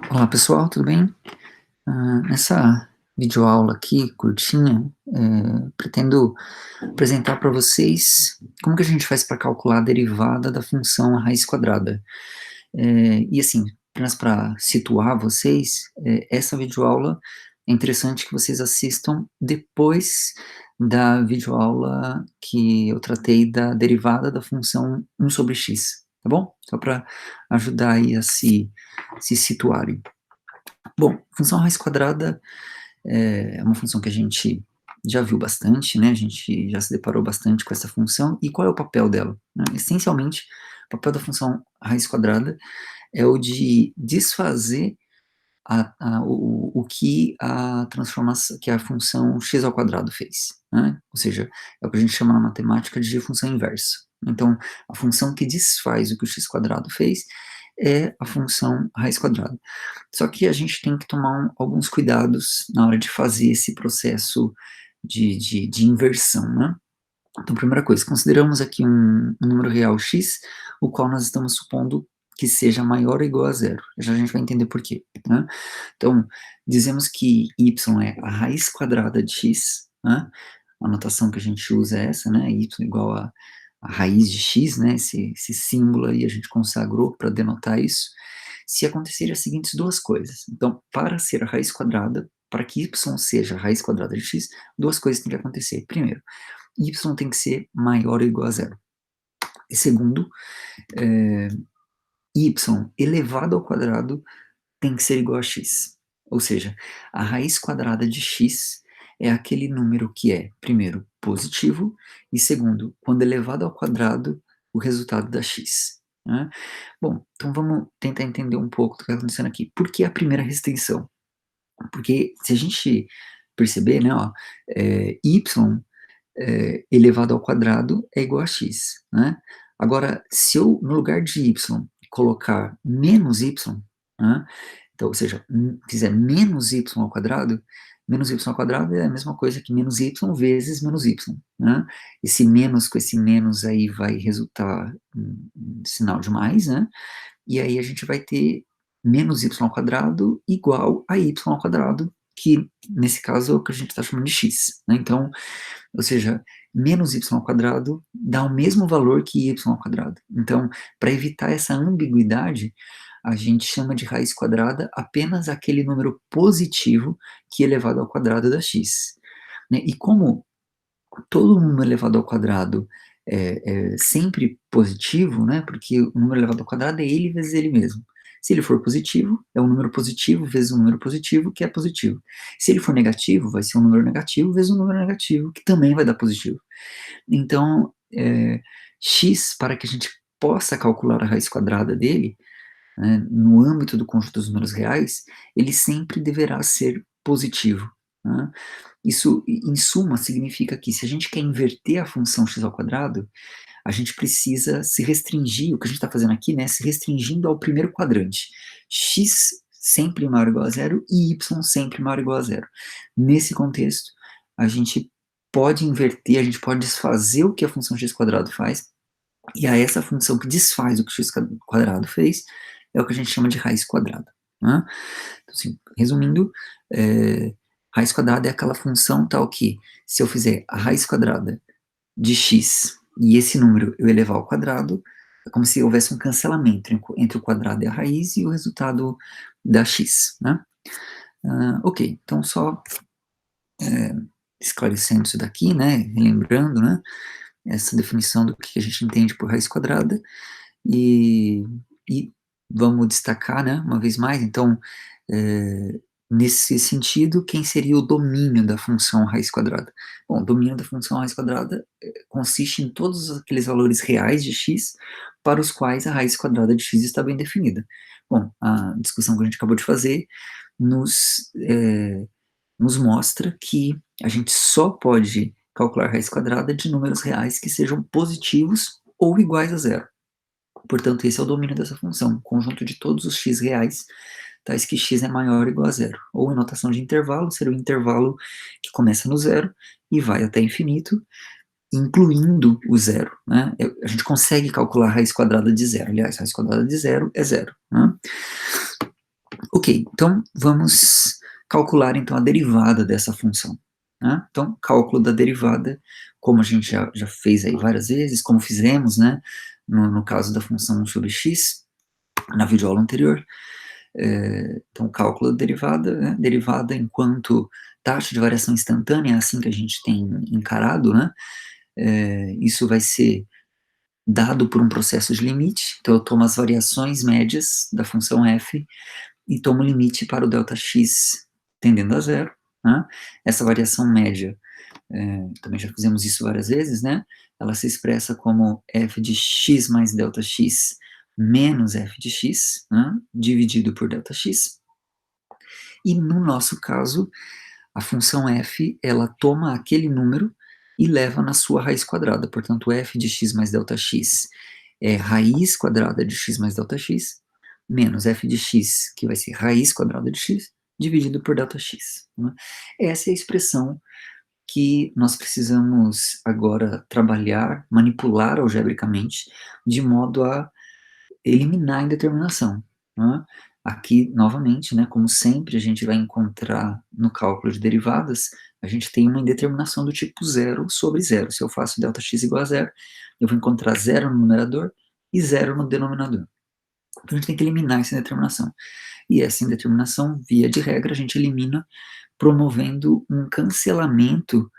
Olá pessoal, tudo bem? Nessa videoaula aqui, curtinha, pretendo apresentar para vocês como que a gente faz para calcular a derivada da função raiz quadrada. E assim, apenas para situar vocês, essa videoaula é interessante que vocês assistam depois da videoaula que eu tratei da derivada da função 1 sobre x, tá bom? Só para ajudar aí a se situarem. Bom, função raiz quadrada é uma função que a gente já viu bastante, né? A gente já se deparou bastante com essa função. E qual é o papel dela, né? Essencialmente, o papel da função raiz quadrada é o de desfazer o que a transformação, que a função x ao quadrado fez, né? Ou seja, é o que a gente chama na matemática de função inversa. Então, a função que desfaz o que o x quadrado fez é a função raiz quadrada. Só que a gente tem que tomar alguns cuidados na hora de fazer esse processo de inversão, né? Então, primeira coisa, consideramos aqui um número real x, o qual nós estamos supondo que seja maior ou igual a zero. Já a gente vai entender por quê, né? Então, dizemos que y é a raiz quadrada de x, né? A notação que a gente usa é essa, né? Y igual a raiz de x, né? Esse símbolo aí a gente consagrou para denotar isso. Se acontecerem as seguintes duas coisas. Então, para ser a raiz quadrada, para que y seja a raiz quadrada de x, duas coisas têm que acontecer. Primeiro, y tem que ser maior ou igual a zero. E segundo, y elevado ao quadrado tem que ser igual a x. Ou seja, a raiz quadrada de x é aquele número que é, primeiro, positivo, e segundo, quando elevado ao quadrado, o resultado dá x. Né? Bom, então vamos tentar entender um pouco do que está acontecendo aqui. Por que a primeira restrição? Porque se a gente perceber, né, ó, y elevado ao quadrado é igual a x, né? Agora, se eu, no lugar de y, colocar menos y, né? Então, ou seja, fizer menos y ao quadrado é a mesma coisa que menos y vezes menos y, né? Esse menos com esse menos aí vai resultar em sinal de mais, né? E aí a gente vai ter menos y ao quadrado igual a y ao quadrado, que nesse caso é o que a gente está chamando de x, né? Então, ou seja, menos y ao quadrado dá o mesmo valor que y ao quadrado. Então, para evitar essa ambiguidade, a gente chama de raiz quadrada apenas aquele número positivo que elevado ao quadrado dá x. Né? E como todo número elevado ao quadrado é sempre positivo, né? Porque o número elevado ao quadrado é ele vezes ele mesmo. Se ele for positivo, é um número positivo vezes um número positivo, que é positivo. Se ele for negativo, vai ser um número negativo vezes um número negativo, que também vai dar positivo. Então, x, para que a gente possa calcular a raiz quadrada dele, né, no âmbito do conjunto dos números reais, ele sempre deverá ser positivo. Né? Isso, em suma, significa que se a gente quer inverter a função x ao quadrado, a gente precisa se restringir, o que a gente está fazendo aqui, né, se restringindo ao primeiro quadrante. X sempre maior ou igual a zero e y sempre maior ou igual a zero. Nesse contexto, a gente pode inverter, a gente pode desfazer o que a função x quadrado faz, e a essa função que desfaz o que x quadrado fez, é o que a gente chama de raiz quadrada. Né? Então, assim, resumindo, raiz quadrada é aquela função tal que, se eu fizer a raiz quadrada de x e esse número eu elevar ao quadrado, é como se houvesse um cancelamento entre o quadrado e a raiz e o resultado da x. Né? Ok, então só esclarecendo isso daqui, né, relembrando, né, essa definição do que a gente entende por raiz quadrada, e, e vamos destacar, né, uma vez mais, então, nesse sentido, quem seria o domínio da função raiz quadrada? Bom, o domínio da função raiz quadrada consiste em todos aqueles valores reais de x para os quais a raiz quadrada de x está bem definida. Bom, a discussão que a gente acabou de fazer nos mostra que a gente só pode calcular raiz quadrada de números reais que sejam positivos ou iguais a zero. Portanto, esse é o domínio dessa função, conjunto de todos os x reais, tais que x é maior ou igual a zero. Ou em notação de intervalo, será o intervalo que começa no zero e vai até infinito, incluindo o zero. Né? A gente consegue calcular a raiz quadrada de zero. Aliás, a raiz quadrada de zero é zero. Né? Ok, então vamos calcular então a derivada dessa função, né? Então, cálculo da derivada, como a gente já fez aí várias vezes, como fizemos, né, no caso da função 1 sobre x, na videoaula anterior. Então, cálculo da derivada, né, derivada enquanto taxa de variação instantânea, é assim que a gente tem encarado, né? Isso vai ser dado por um processo de limite, então eu tomo as variações médias da função f e tomo o limite para o Δx tendendo a zero, né? Essa variação média, também já fizemos isso várias vezes, né? Ela se expressa como f de x mais Δx menos f de x, né? Dividido por Δx. E no nosso caso, a função f, ela toma aquele número e leva na sua raiz quadrada, portanto, f de x mais Δx é raiz quadrada de x mais Δx, menos f de x, que vai ser raiz quadrada de x, dividido por Δx. Né? Essa é a expressão que nós precisamos agora trabalhar, manipular algebricamente, de modo a eliminar a indeterminação. Né? Aqui, novamente, né, como sempre, a gente vai encontrar no cálculo de derivadas, a gente tem uma indeterminação do tipo zero sobre zero. Se eu faço Δx igual a zero, eu vou encontrar zero no numerador e zero no denominador. Então a gente tem que eliminar essa indeterminação. E essa indeterminação, via de regra, a gente elimina promovendo um cancelamento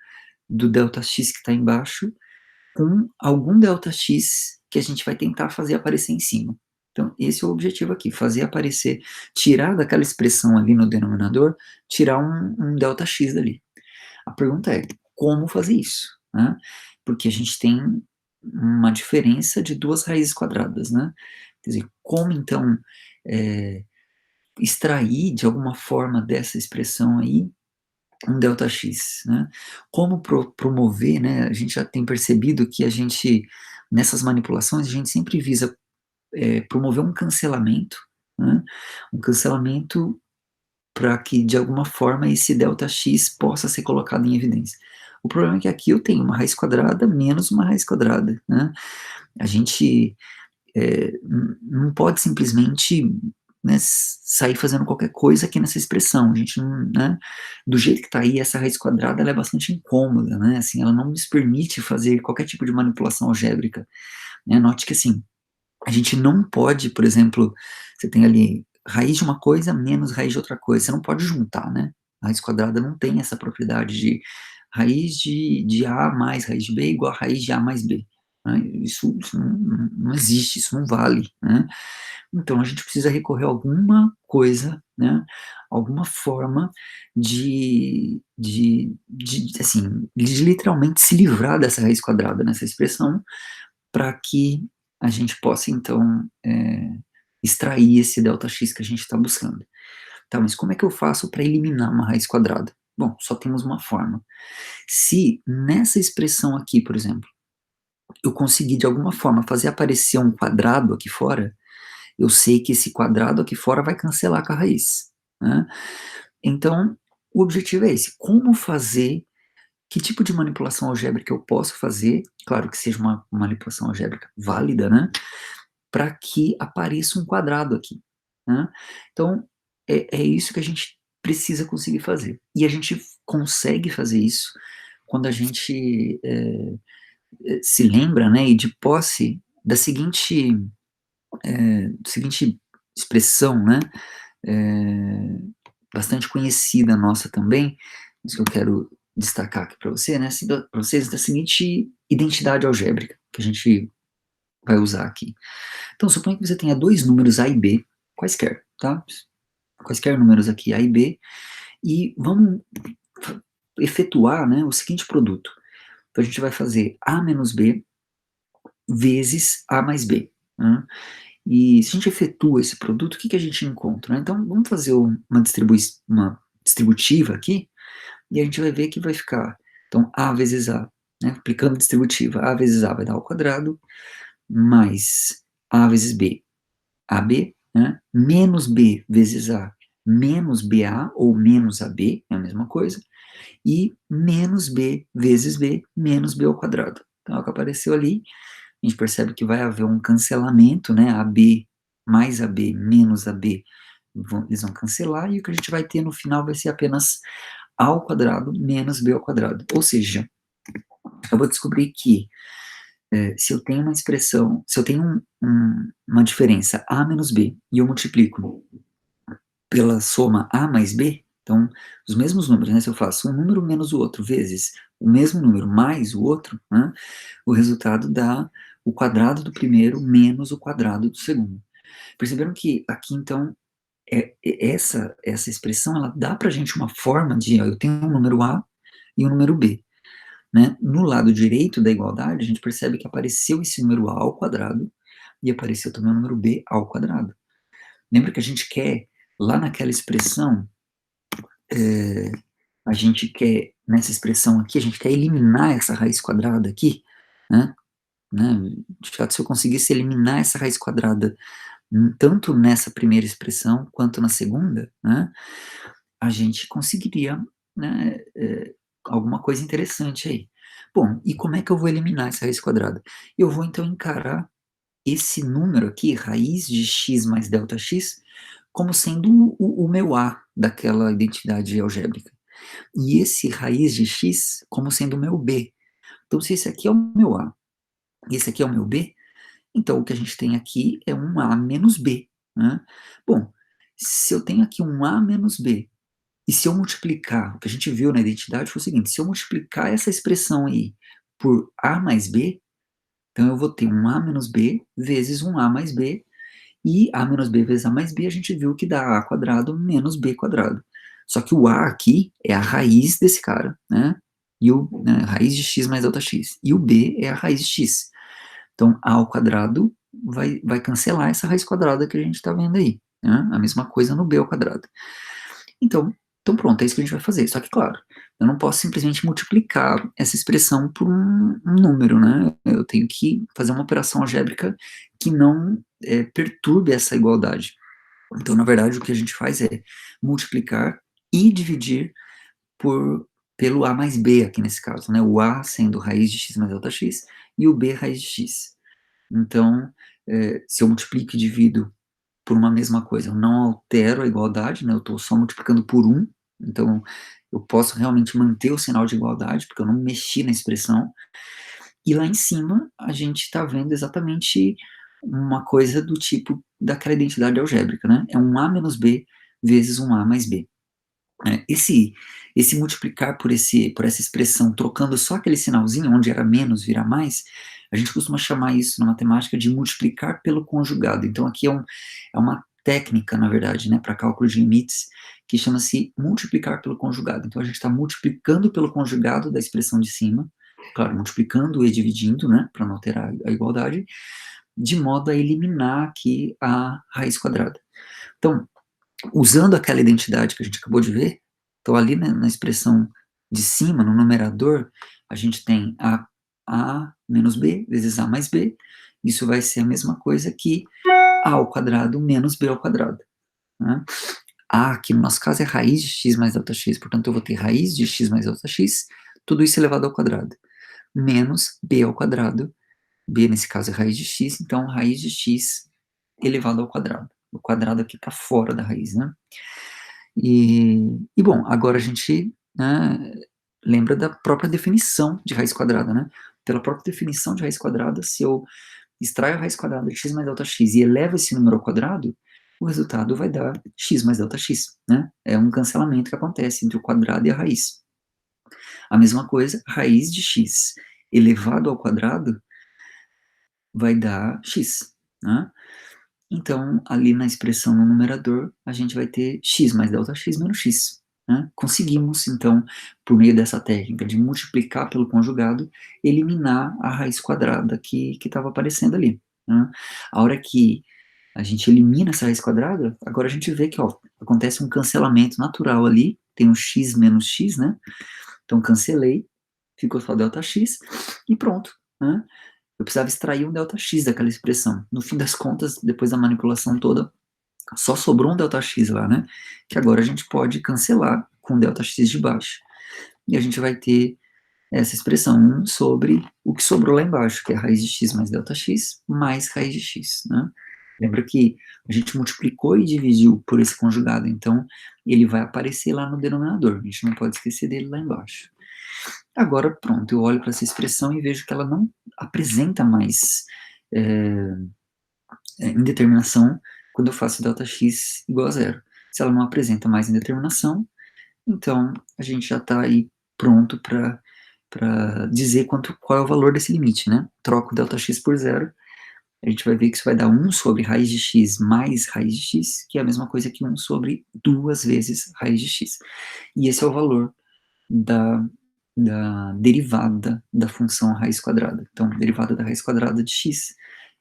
do Δx que está embaixo com algum Δx que a gente vai tentar fazer aparecer em cima. Então, esse é o objetivo aqui, fazer aparecer, tirar daquela expressão ali no denominador, tirar um Δx dali. A pergunta é, como fazer isso? Né? Porque a gente tem uma diferença de duas raízes quadradas, né? Quer dizer, como então extrair de alguma forma dessa expressão aí um Δx, né? Como promover, né? A gente já tem percebido que a gente, nessas manipulações, a gente sempre visa promover um cancelamento, né? Um cancelamento para que, de alguma forma, esse Δx possa ser colocado em evidência. O problema é que aqui eu tenho uma raiz quadrada menos uma raiz quadrada, né? A gente não pode simplesmente, né, sair fazendo qualquer coisa aqui nessa expressão. A gente não, né, do jeito que está aí, essa raiz quadrada ela é bastante incômoda, né? Assim, ela não nos permite fazer qualquer tipo de manipulação algébrica. Né? Note que assim, a gente não pode, por exemplo, você tem ali raiz de uma coisa menos raiz de outra coisa, você não pode juntar, né? A raiz quadrada não tem essa propriedade de raiz de A mais raiz de B igual a raiz de A mais B. Né? Isso não existe, isso não vale, né? Então a gente precisa recorrer a alguma coisa, né? Alguma forma assim, de literalmente se livrar dessa raiz quadrada nessa expressão, para que a gente possa, então, extrair esse Δx que a gente está buscando. Tá, mas como é que eu faço para eliminar uma raiz quadrada? Bom, só temos uma forma. Se nessa expressão aqui, por exemplo, eu conseguir de alguma forma fazer aparecer um quadrado aqui fora, eu sei que esse quadrado aqui fora vai cancelar com a raiz. Né? Então, o objetivo é esse. Como fazer, que tipo de manipulação algébrica eu posso fazer, claro que seja uma manipulação algébrica válida, né? Para que apareça um quadrado aqui. Né? Então, é isso que a gente precisa conseguir fazer. E a gente consegue fazer isso quando a gente se lembra, né, e de posse da seguinte expressão, né, bastante conhecida nossa também, isso que eu quero destacar aqui para você, né, para vocês, da seguinte identidade algébrica que a gente vai usar aqui. Então, suponha que você tenha dois números A e B, quaisquer, tá? Quaisquer números aqui, A e B, e vamos efetuar, né, o seguinte produto. Então, a gente vai fazer A menos B vezes A mais B. Né? E se a gente efetua esse produto, o que a gente encontra? Né? Então, vamos fazer uma distributiva aqui, e a gente vai ver que vai ficar, então, A vezes A, né? Aplicando distributiva, A vezes A vai dar ao quadrado, mais A vezes B, AB, né? Menos B vezes A, menos BA, ou menos AB, é a mesma coisa, e menos B vezes B, menos B ao quadrado. Então, é o que apareceu ali, a gente percebe que vai haver um cancelamento, né, AB mais AB menos AB eles vão cancelar, e o que a gente vai ter no final vai ser apenas a ao quadrado menos b ao quadrado. Ou seja, eu vou descobrir que se eu tenho uma expressão, se eu tenho uma diferença a menos b, e eu multiplico pela soma a mais b, então, os mesmos números, né, se eu faço um número menos o outro vezes o mesmo número mais o outro, né, o resultado dá o quadrado do primeiro menos o quadrado do segundo. Perceberam que aqui, então, essa expressão, ela dá pra gente uma forma de, ó, eu tenho um número a e um número b, né? No lado direito da igualdade, a gente percebe que apareceu esse número a ao quadrado e apareceu também o número b ao quadrado. Lembra que a gente quer, lá naquela expressão, a gente quer, nessa expressão aqui, a gente quer eliminar essa raiz quadrada aqui, né? De fato, se eu conseguisse eliminar essa raiz quadrada, tanto nessa primeira expressão quanto na segunda, né, a gente conseguiria, né, alguma coisa interessante aí. Bom, e como é que eu vou eliminar essa raiz quadrada? Eu vou então encarar esse número aqui, raiz de x mais delta x, como sendo o meu a daquela identidade algébrica. E esse raiz de x como sendo o meu b. Então, se esse aqui é o meu a e esse aqui é o meu b, então o que a gente tem aqui é um a menos b, né? Bom, se eu tenho aqui um a menos b, e se eu multiplicar, o que a gente viu na identidade foi o seguinte, se eu multiplicar essa expressão aí por a mais b, então eu vou ter um a menos b vezes um a mais b, e a menos b vezes a mais b, a gente viu que dá a quadrado menos b quadrado. Só que o a aqui é a raiz desse cara, né? E a raiz de x mais delta x. E o b é a raiz de x. Então, a ao quadrado vai cancelar essa raiz quadrada que a gente está vendo aí, né? A mesma coisa no b ao quadrado. Então pronto, é isso que a gente vai fazer. Só que, claro, eu não posso simplesmente multiplicar essa expressão por um número, né? Eu tenho que fazer uma operação algébrica que não perturbe essa igualdade. Então, na verdade, o que a gente faz é multiplicar e dividir pelo a mais b aqui nesse caso, né? O a sendo raiz de x mais delta x e o b raiz de x. Então, se eu multiplico e divido por uma mesma coisa, eu não altero a igualdade, né? Eu estou só multiplicando por 1, então eu posso realmente manter o sinal de igualdade, porque eu não mexi na expressão. E lá em cima, a gente está vendo exatamente uma coisa do tipo daquela identidade algébrica, né? É um a menos b vezes um a mais b. Esse multiplicar por essa expressão, trocando só aquele sinalzinho, onde era menos vira mais, a gente costuma chamar isso na matemática de multiplicar pelo conjugado. Então aqui é uma técnica, na verdade, né, para cálculo de limites, que chama-se multiplicar pelo conjugado. Então a gente está multiplicando pelo conjugado da expressão de cima, claro, multiplicando e dividindo, né, para não alterar a igualdade, de modo a eliminar aqui a raiz quadrada. Então, usando aquela identidade que a gente acabou de ver, então ali, né, na expressão de cima, no numerador, a gente tem a menos b vezes a mais b, isso vai ser a mesma coisa que a ao quadrado menos b ao quadrado, né? A aqui no nosso caso é raiz de x mais delta x, portanto eu vou ter raiz de x mais delta x, tudo isso elevado ao quadrado, menos b ao quadrado, b nesse caso é raiz de x, então raiz de x elevado ao quadrado. O quadrado aqui está fora da raiz, né? Bom, agora a gente, né, lembra da própria definição de raiz quadrada, né? Pela própria definição de raiz quadrada, se eu extraio a raiz quadrada de x mais delta x e elevo esse número ao quadrado, o resultado vai dar x mais delta x, né? É um cancelamento que acontece entre o quadrado e a raiz. A mesma coisa, raiz de x elevado ao quadrado vai dar x, né? Então, ali na expressão no numerador, a gente vai ter x mais delta x menos x. Né? Conseguimos, então, por meio dessa técnica de multiplicar pelo conjugado, eliminar a raiz quadrada que estava aparecendo ali. Né? A hora que a gente elimina essa raiz quadrada, agora a gente vê que ó, acontece um cancelamento natural ali, tem um x menos x, né? Então cancelei, ficou só delta x, e pronto. Né? Eu precisava extrair um ΔX daquela expressão. No fim das contas, depois da manipulação toda, só sobrou um ΔX lá, né? Que agora a gente pode cancelar com o ΔX de baixo. E a gente vai ter essa expressão 1 sobre o que sobrou lá embaixo, que é a raiz de x mais ΔX mais raiz de x, né? Lembra que a gente multiplicou e dividiu por esse conjugado, então ele vai aparecer lá no denominador, a gente não pode esquecer dele lá embaixo. Agora, pronto, eu olho para essa expressão e vejo que ela não apresenta mais indeterminação quando eu faço Δx igual a zero. Se ela não apresenta mais indeterminação, então a gente já está aí pronto para dizer qual é o valor desse limite, né? Troco Δx por zero, a gente vai ver que isso vai dar 1 sobre raiz de x mais raiz de x, que é a mesma coisa que 1 sobre 2 vezes raiz de x. E esse é o valor da, da derivada da função raiz quadrada. Então, a derivada da raiz quadrada de x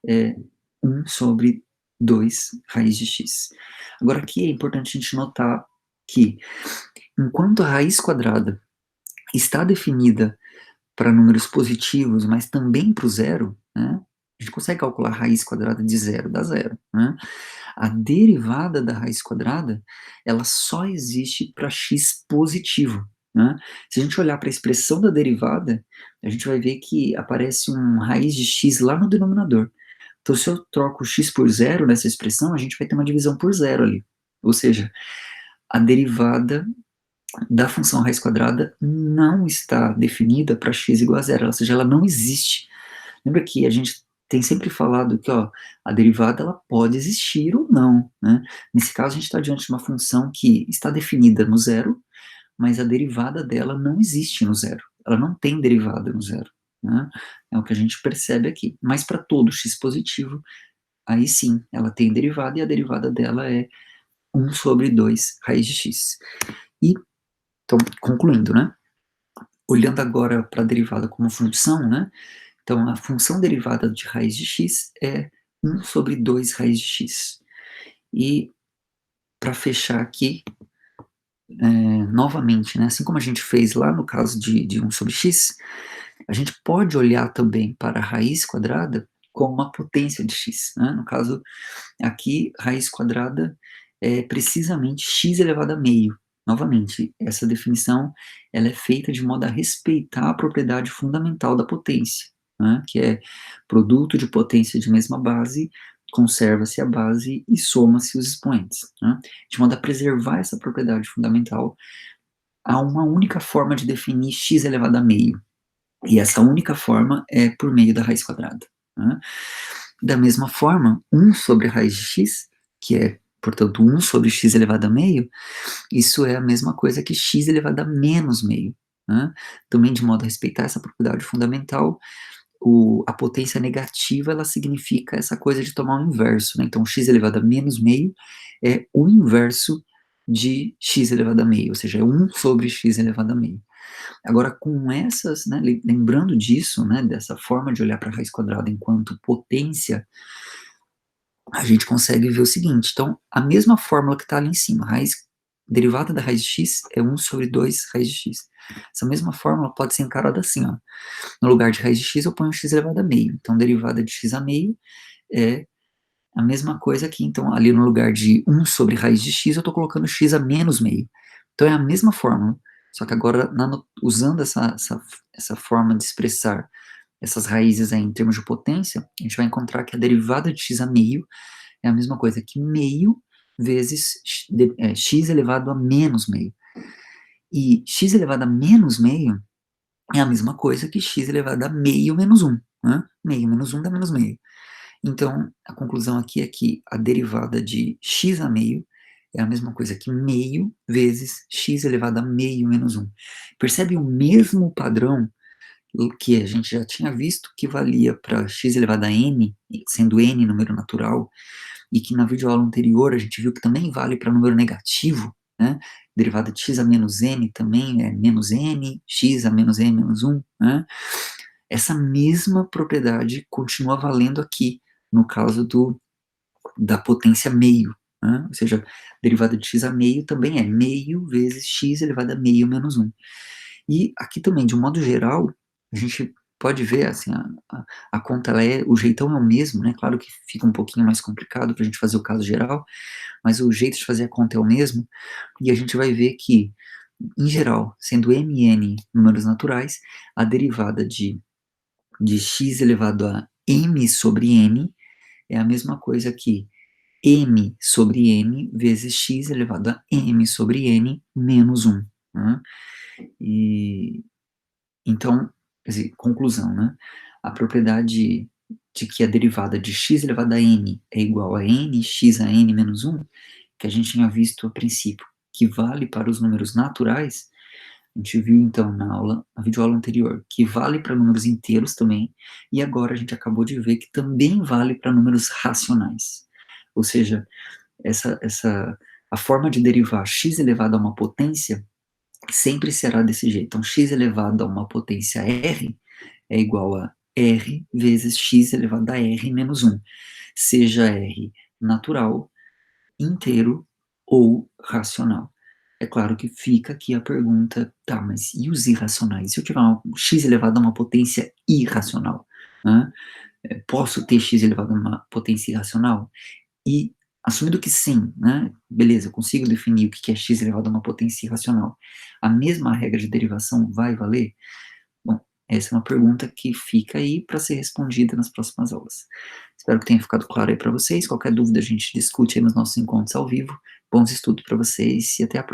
é 1 sobre 2 raiz de x. Agora, aqui é importante a gente notar que, enquanto a raiz quadrada está definida para números positivos, mas também para o zero, né? A gente consegue calcular a raiz quadrada de zero, dá zero, né? A derivada da raiz quadrada, ela só existe para x positivo, né? Se a gente olhar para a expressão da derivada, a gente vai ver que aparece um raiz de x lá no denominador. Então, se eu troco x por zero nessa expressão, a gente vai ter uma divisão por zero ali. Ou seja, a derivada da função raiz quadrada não está definida para x igual a zero, ou seja, ela não existe. Lembra que a gente tem sempre falado que a derivada ela pode existir ou não, né? Nesse caso, a gente está diante de uma função que está definida no zero, mas a derivada dela não existe no zero. Ela não tem derivada no zero, né? É o que a gente percebe aqui. Mas para todo x positivo, aí sim, ela tem derivada, e a derivada dela é 1 sobre 2 raiz de x. E, então, concluindo, né? Olhando agora para a derivada como função, né? Então, a função derivada de raiz de x é 1 sobre 2 raiz de x. E, para fechar aqui, novamente, né, assim como a gente fez lá no caso de 1 sobre x, a gente pode olhar também para a raiz quadrada como uma potência de x. Né? No caso, aqui, raiz quadrada é precisamente x elevado a meio. Novamente, essa definição ela é feita de modo a respeitar a propriedade fundamental da potência, né, que é produto de potência de mesma base, conserva-se a base e soma-se os expoentes. Né, de modo a preservar essa propriedade fundamental, há uma única forma de definir x elevado a meio, e essa única forma é por meio da raiz quadrada. Né. Da mesma forma, 1 sobre a raiz de x, que é, portanto, 1 sobre x elevado a meio, isso é a mesma coisa que x elevado a menos meio. Né? Também, de modo a respeitar essa propriedade fundamental, a potência negativa, ela significa essa coisa de tomar o inverso. Né? Então, x elevado a menos meio é o inverso de x elevado a meio, ou seja, é 1 sobre x elevado a meio. Agora, com essas, né, lembrando disso, né, dessa forma de olhar para a raiz quadrada enquanto potência, a gente consegue ver o seguinte. Então, a mesma fórmula que está ali em cima, derivada da raiz de x é 1 sobre 2 raiz de x. Essa mesma fórmula pode ser encarada assim, ó. No lugar de raiz de x, eu ponho x elevado a meio. Então, derivada de x a meio é a mesma coisa aqui. Então, ali no lugar de 1 sobre raiz de x, eu estou colocando x a menos meio. Então, é a mesma fórmula, só que agora, usando essa forma de expressar essas raízes aí em termos de potência, a gente vai encontrar que a derivada de x a meio é a mesma coisa que meio vezes x elevado a menos meio. E x elevado a menos meio é a mesma coisa que x elevado a meio menos 1. Né? Meio menos 1 dá menos meio. Então, a conclusão aqui é que a derivada de x a meio é a mesma coisa que meio vezes x elevado a meio menos 1. Percebe o mesmo padrão que a gente já tinha visto que valia para x elevado a n, sendo n número natural, e que na videoaula anterior a gente viu que também vale para número negativo, né? Derivada de x a menos n também é menos n, x a menos n menos 1, né? Essa mesma propriedade continua valendo aqui, no caso da potência meio, né? Ou seja, derivada de x a meio também é meio vezes x elevado a meio menos 1. E aqui também, de um modo geral, a gente pode ver, assim, a conta, o jeitão é o mesmo, né? Claro que fica um pouquinho mais complicado para a gente fazer o caso geral, mas o jeito de fazer a conta é o mesmo, e a gente vai ver que, em geral, sendo m e n números naturais, a derivada de x elevado a m sobre n é a mesma coisa que m sobre n vezes x elevado a m sobre n menos 1, né. E, então, quer dizer, conclusão, né, a propriedade de que a derivada de x elevado a n é igual a n x a n menos 1, que a gente tinha visto a princípio, que vale para os números naturais, a gente viu então na videoaula anterior, que vale para números inteiros também, e agora a gente acabou de ver que também vale para números racionais. Ou seja, a forma de derivar x elevado a uma potência sempre será desse jeito. Então, x elevado a uma potência r é igual a r vezes x elevado a r menos 1, seja r natural, inteiro ou racional. É claro que fica aqui a pergunta, tá, mas e os irracionais? Se eu tiver x elevado a uma potência irracional, né? Posso ter x elevado a uma potência irracional? E, assumindo que sim, né, beleza, eu consigo definir o que é x elevado a uma potência irracional, a mesma regra de derivação vai valer? Bom, essa é uma pergunta que fica aí para ser respondida nas próximas aulas. Espero que tenha ficado claro aí para vocês. Qualquer dúvida a gente discute aí nos nossos encontros ao vivo. Bons estudos para vocês e até a próxima.